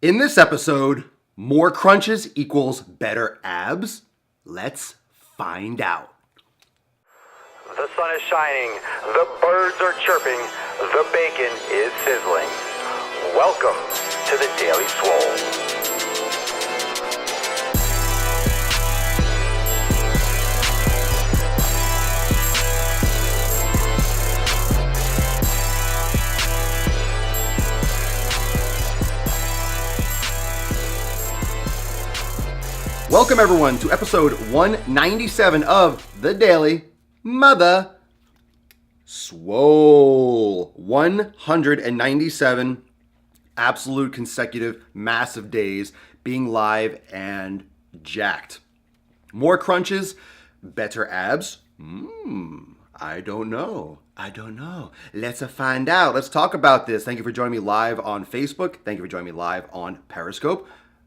In this episode, more crunches equals better abs? Let's find out. The sun is shining, the birds are chirping, the bacon is sizzling. Welcome to the Daily Swole. Welcome everyone to episode 197 of the Daily Mother Swole. 197 absolute consecutive massive days being live and jacked. More crunches, better abs? I don't know. Let's find out. Let's talk about this. Thank you for joining me live on Facebook. Thank you for joining me live on Periscope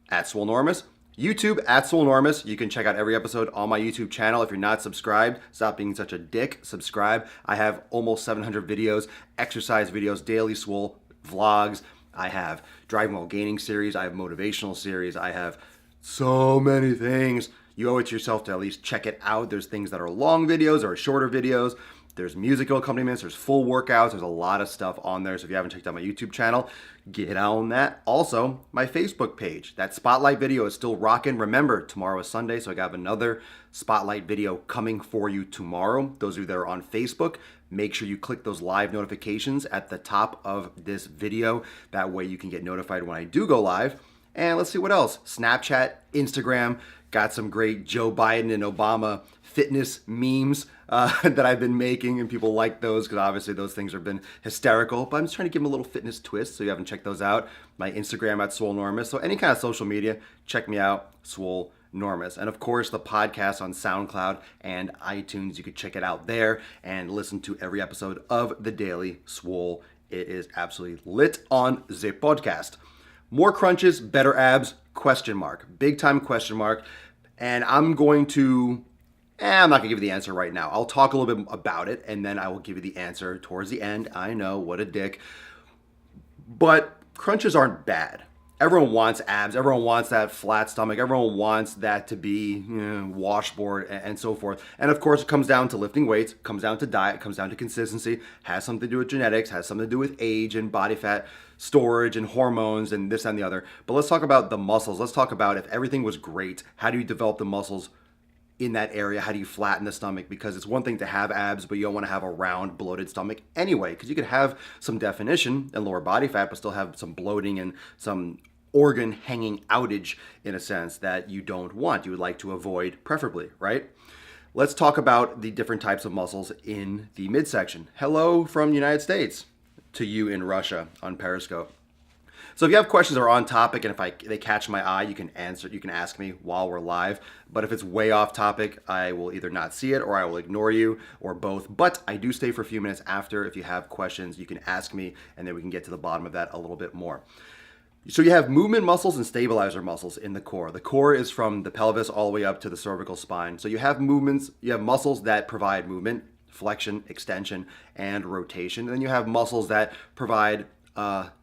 at Swolenormous. YouTube at Swolenormous. You can check out every episode on my YouTube channel. If you're not subscribed, stop being such a dick. Subscribe. I have almost 700 videos, exercise videos, daily swole vlogs. I have driving while gaining series. I have motivational series. I have so many things. You owe it to yourself to at least check it out. There's things that are long videos or shorter videos. There's musical accompaniments, there's full workouts, there's a lot of stuff on there. So if you haven't checked out my YouTube channel, get on that. Also, my Facebook page. That spotlight video is still rocking. Remember, tomorrow is Sunday, so I got another spotlight video coming for you tomorrow. Those of you that are on Facebook, make sure you click those live notifications at the top of this video. That way you can get notified when I do go live. And let's see what else. Snapchat, Instagram, got some great Joe Biden and Obama fitness memes that I've been making, and people like those because obviously those things have been hysterical. But I'm just trying to give them a little fitness twist, so you haven't checked those out. My Instagram at Swolenormous. So any kind of social media, check me out, Swolenormous. And of course, the podcast on SoundCloud and iTunes. You can check it out there and listen to every episode of the Daily Swole. It is absolutely lit on the podcast. More crunches, better abs, question mark. Big time question mark. And I'm not going to give you the answer right now. I'll talk a little bit about it, and then I will give you the answer towards the end. I know, what a dick. But crunches aren't bad. Everyone wants abs. Everyone wants that flat stomach. Everyone wants that to be washboard and so forth. And of course, it comes down to lifting weights, comes down to diet, comes down to consistency, has something to do with genetics, has something to do with age and body fat storage and hormones and this and the other. But let's talk about the muscles. Let's talk about if everything was great, how do you develop the muscles in that area? How do you flatten the stomach? Because it's one thing to have abs, but you don't want to have a round, bloated stomach anyway, because you could have some definition and lower body fat, but still have some bloating and some organ hanging outage in a sense that you don't want. You would like to avoid preferably, right? Let's talk about the different types of muscles in the midsection. Hello from the United States to you in Russia on Periscope. So if you have questions that are on topic and if they catch my eye, you can ask me while we're live. But if it's way off topic, I will either not see it or I will ignore you or both. But I do stay for a few minutes after. If you have questions, you can ask me and then we can get to the bottom of that a little bit more. So you have movement muscles and stabilizer muscles in the core. The core is from the pelvis all the way up to the cervical spine. So you have muscles that provide movement, flexion, extension, and rotation. And then you have muscles that provide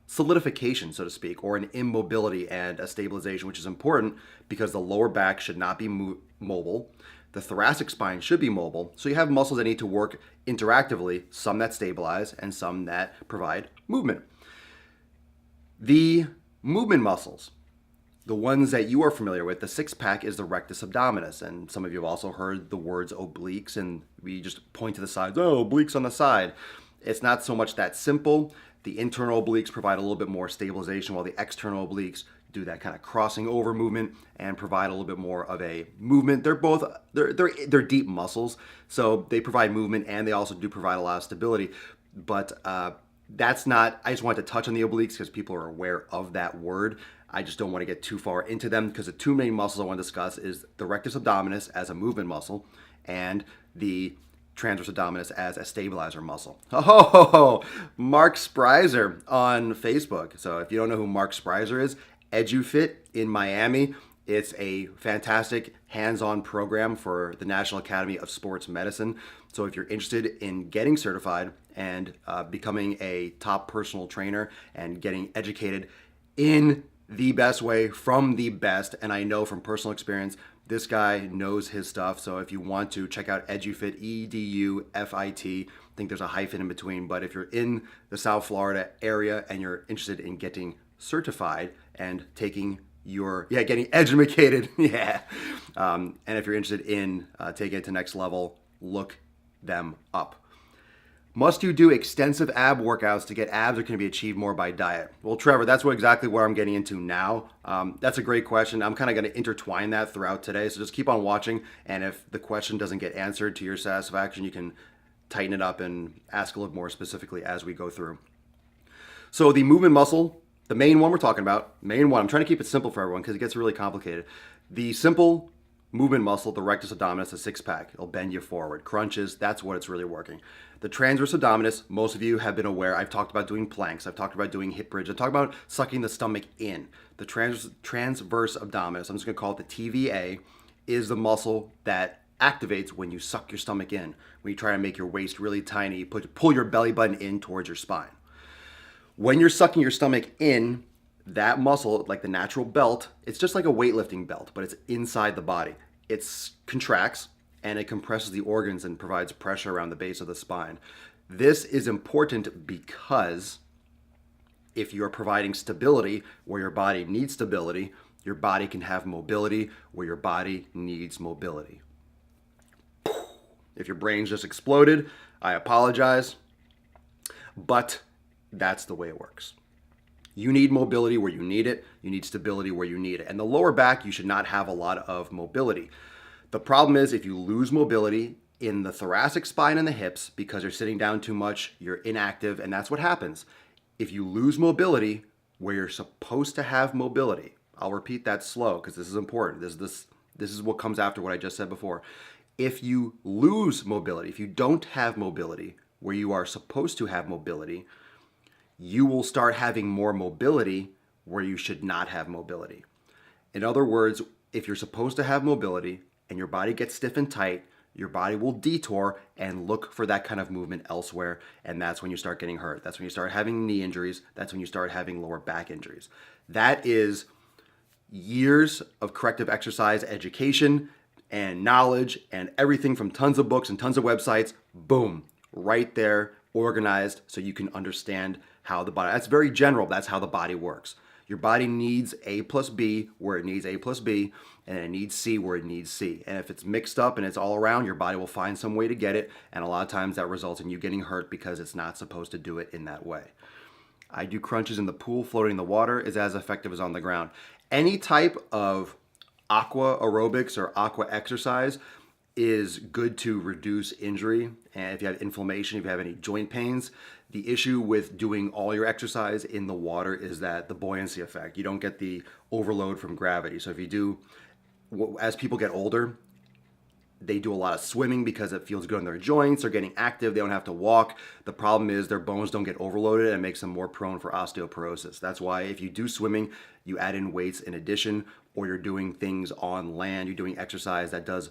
solidification, so to speak, or an immobility and a stabilization, which is important because the lower back should not be mobile. The thoracic spine should be mobile. So you have muscles that need to work interactively, some that stabilize and some that provide movement. The movement muscles, the ones that you are familiar with, the six-pack is the rectus abdominis. And some of you have also heard the words obliques, and we just point to the sides, oh, obliques on the side. It's not so much that simple. The internal obliques provide a little bit more stabilization, while the external obliques do that kind of crossing over movement and provide a little bit more of a movement. They're deep muscles, so they provide movement and they also do provide a lot of stability. But that's not, I just wanted to touch on the obliques because people are aware of that word. I just don't want to get too far into them because the two main muscles I want to discuss is the rectus abdominis as a movement muscle and the transverse abdominis as a stabilizer muscle. Oh, Mark Spryzer on Facebook. So if you don't know who Mark Spryzer is, EduFit in Miami. It's a fantastic hands-on program for the National Academy of Sports Medicine. So if you're interested in getting certified and becoming a top personal trainer and getting educated in the best way from the best. And I know from personal experience, this guy knows his stuff. So if you want to check out EduFit, EDUFIT, I think there's a hyphen in between. But if you're in the South Florida area and you're interested in getting certified and taking getting educated, and if you're interested in taking it to next level, look them up. Must you do extensive ab workouts to get abs, or can it be achieved more by diet? Well, Trevor, that's exactly what I'm getting into now. That's a great question. I'm kind of going to intertwine that throughout today, so just keep on watching, and if the question doesn't get answered to your satisfaction, you can tighten it up and ask a little more specifically as we go through. So the movement muscle, the main one we're talking about, I'm trying to keep it simple for everyone because it gets really complicated. The simple movement muscle, the rectus abdominis, the six-pack, it'll bend you forward. Crunches, that's what it's really working. The transverse abdominis, most of you have been aware, I've talked about doing planks, I've talked about doing hip bridge, I've talked about sucking the stomach in. The transverse abdominis, I'm just going to call it the TVA, is the muscle that activates when you suck your stomach in. When you try to make your waist really tiny, you pull your belly button in towards your spine. When you're sucking your stomach in, that muscle, like the natural belt, it's just like a weightlifting belt, but it's inside the body. It contracts and it compresses the organs and provides pressure around the base of the spine. This is important because if you're providing stability where your body needs stability, your body can have mobility where your body needs mobility. If your brain's just exploded, I apologize, but that's the way it works. You need mobility where you need it. You need stability where you need it. And the lower back, you should not have a lot of mobility. The problem is if you lose mobility in the thoracic spine and the hips because you're sitting down too much, you're inactive, and that's what happens. If you lose mobility where you're supposed to have mobility, I'll repeat that slow because this is important. This is what comes after what I just said before. If you lose mobility, if you don't have mobility where you are supposed to have mobility, you will start having more mobility where you should not have mobility. In other words, if you're supposed to have mobility and your body gets stiff and tight, your body will detour and look for that kind of movement elsewhere, and that's when you start getting hurt. That's when you start having knee injuries. That's when you start having lower back injuries. That is years of corrective exercise education and knowledge and everything from tons of books and tons of websites, boom, right there, organized so you can understand how the body, that's very general, that's how the body works. Your body needs A plus B where it needs A plus B, and it needs C where it needs C. And if it's mixed up and it's all around, your body will find some way to get it, and a lot of times that results in you getting hurt because it's not supposed to do it in that way. I do crunches in the pool, floating in the water is as effective as on the ground. Any type of aqua aerobics or aqua exercise is good to reduce injury. And if you have inflammation, if you have any joint pains, the issue with doing all your exercise in the water is that the buoyancy effect. You don't get the overload from gravity. So if you do, as people get older, they do a lot of swimming because it feels good in their joints. They're getting active. They don't have to walk. The problem is their bones don't get overloaded and it makes them more prone for osteoporosis. That's why if you do swimming, you add in weights in addition, or you're doing things on land, you're doing exercise that does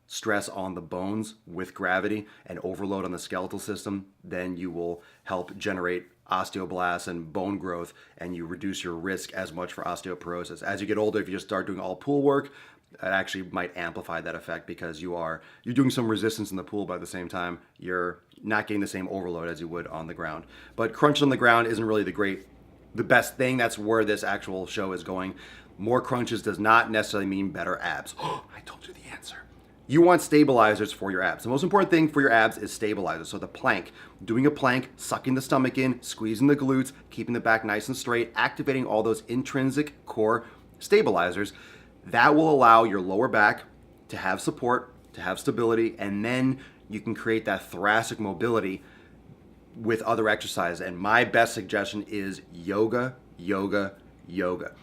stress on the bones with gravity and overload on the skeletal system, then you will help generate osteoblasts and bone growth, and you reduce your risk as much for osteoporosis. As you get older, if you just start doing all pool work, it actually might amplify that effect because you're doing some resistance in the pool, but at the same time, you're not getting the same overload as you would on the ground. But crunch on the ground isn't really the best thing. That's where this actual show is going. More crunches does not necessarily mean better abs. Oh, I told you the answer. You want stabilizers for your abs. The most important thing for your abs is stabilizers. So the plank, doing a plank, sucking the stomach in, squeezing the glutes, keeping the back nice and straight, activating all those intrinsic core stabilizers, that will allow your lower back to have support, to have stability, and then you can create that thoracic mobility with other exercise. And my best suggestion is yoga, yoga, yoga.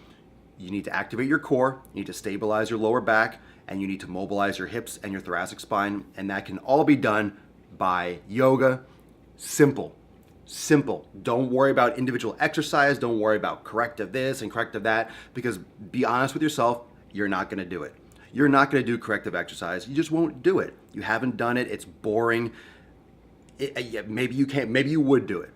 You need to activate your core, you need to stabilize your lower back, and you need to mobilize your hips and your thoracic spine, and that can all be done by yoga. Simple. Don't worry about individual exercise, don't worry about corrective this and corrective that, because be honest with yourself, you're not gonna do it. You're not gonna do corrective exercise, you just won't do it. You haven't done it, it's boring. Maybe you would do it,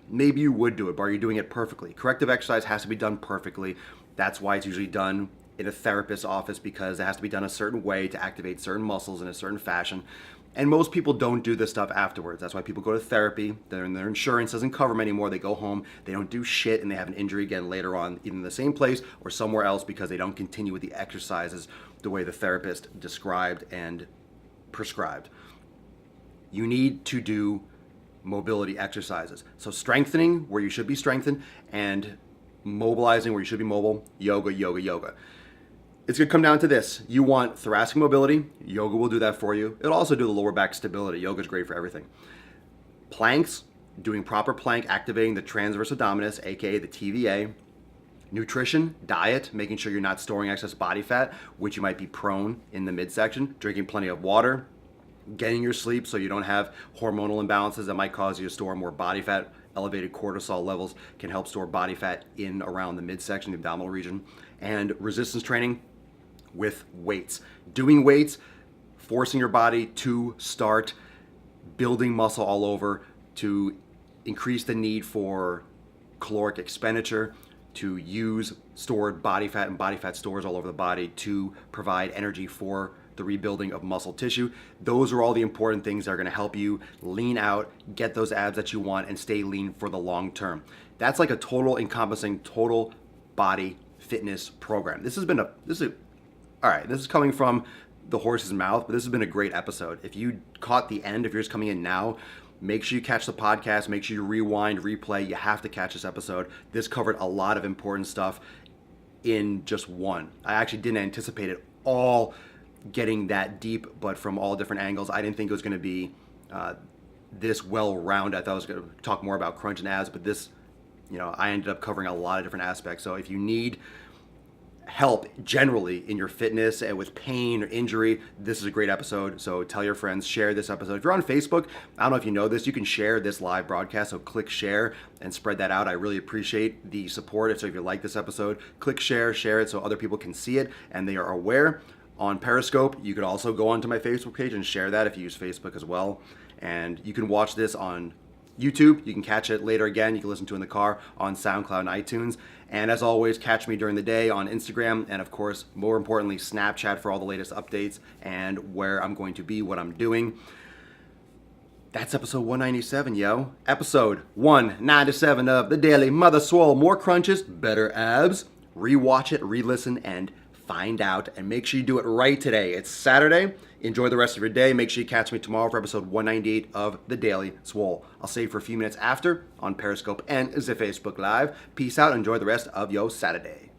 but are you doing it perfectly? Corrective exercise has to be done perfectly. That's why it's usually done in a therapist's office, because it has to be done a certain way to activate certain muscles in a certain fashion. And most people don't do this stuff afterwards. That's why people go to therapy. Their insurance doesn't cover them anymore. They go home, they don't do shit, and they have an injury again later on, either in the same place or somewhere else, because they don't continue with the exercises the way the therapist described and prescribed. You need to do mobility exercises. So strengthening where you should be strengthened, and mobilizing where you should be mobile. Yoga, yoga, yoga. It's going to come down to this. You want thoracic mobility, yoga will do that for you. It'll also do the lower back stability. Yoga is great for everything. Planks, doing proper plank, activating the transverse abdominis, aka the TVA. Nutrition, diet, making sure you're not storing excess body fat, which you might be prone in the midsection. Drinking plenty of water. Getting your sleep so you don't have hormonal imbalances that might cause you to store more body fat. Elevated cortisol levels can help store body fat in around the midsection, the abdominal region. And resistance training with weights. Doing weights, forcing your body to start building muscle all over, to increase the need for caloric expenditure, to use stored body fat and body fat stores all over the body to provide energy for the rebuilding of muscle tissue. Those are all the important things that are going to help you lean out, get those abs that you want, and stay lean for the long term. That's like a total encompassing total body fitness program. This is coming from the horse's mouth, but this has been a great episode. If you caught the end, if you're just coming in now, make sure you catch the podcast, make sure you rewind, replay. You have to catch this episode. This covered a lot of important stuff in just one. I actually didn't anticipate it all getting that deep, but from all different angles. I didn't think it was going to be this well-rounded. I thought I was going to talk more about crunch and abs, but this, I ended up covering a lot of different aspects. So if you need help generally in your fitness and with pain or injury, this is a great episode. So tell your friends, share this episode. If you're on Facebook, I don't know if you know this, you can share this live broadcast. So click share and spread that out. I really appreciate the support. So if you like this episode, click share it so other people can see it and they are aware. On Periscope, you could also go onto my Facebook page and share that if you use Facebook as well. And you can watch this on YouTube. You can catch it later again. You can listen to it in the car on SoundCloud and iTunes. And as always, catch me during the day on Instagram. And of course, more importantly, Snapchat for all the latest updates and where I'm going to be, what I'm doing. That's episode 197, yo. Episode 197 of The Daily Mother Swole. More crunches, better abs. Rewatch it, re-listen, and find out, and make sure you do it right today. It's Saturday. Enjoy the rest of your day. Make sure you catch me tomorrow for episode 198 of The Daily Swole. I'll save for a few minutes after on Periscope and the Facebook Live. Peace out. Enjoy the rest of your Saturday.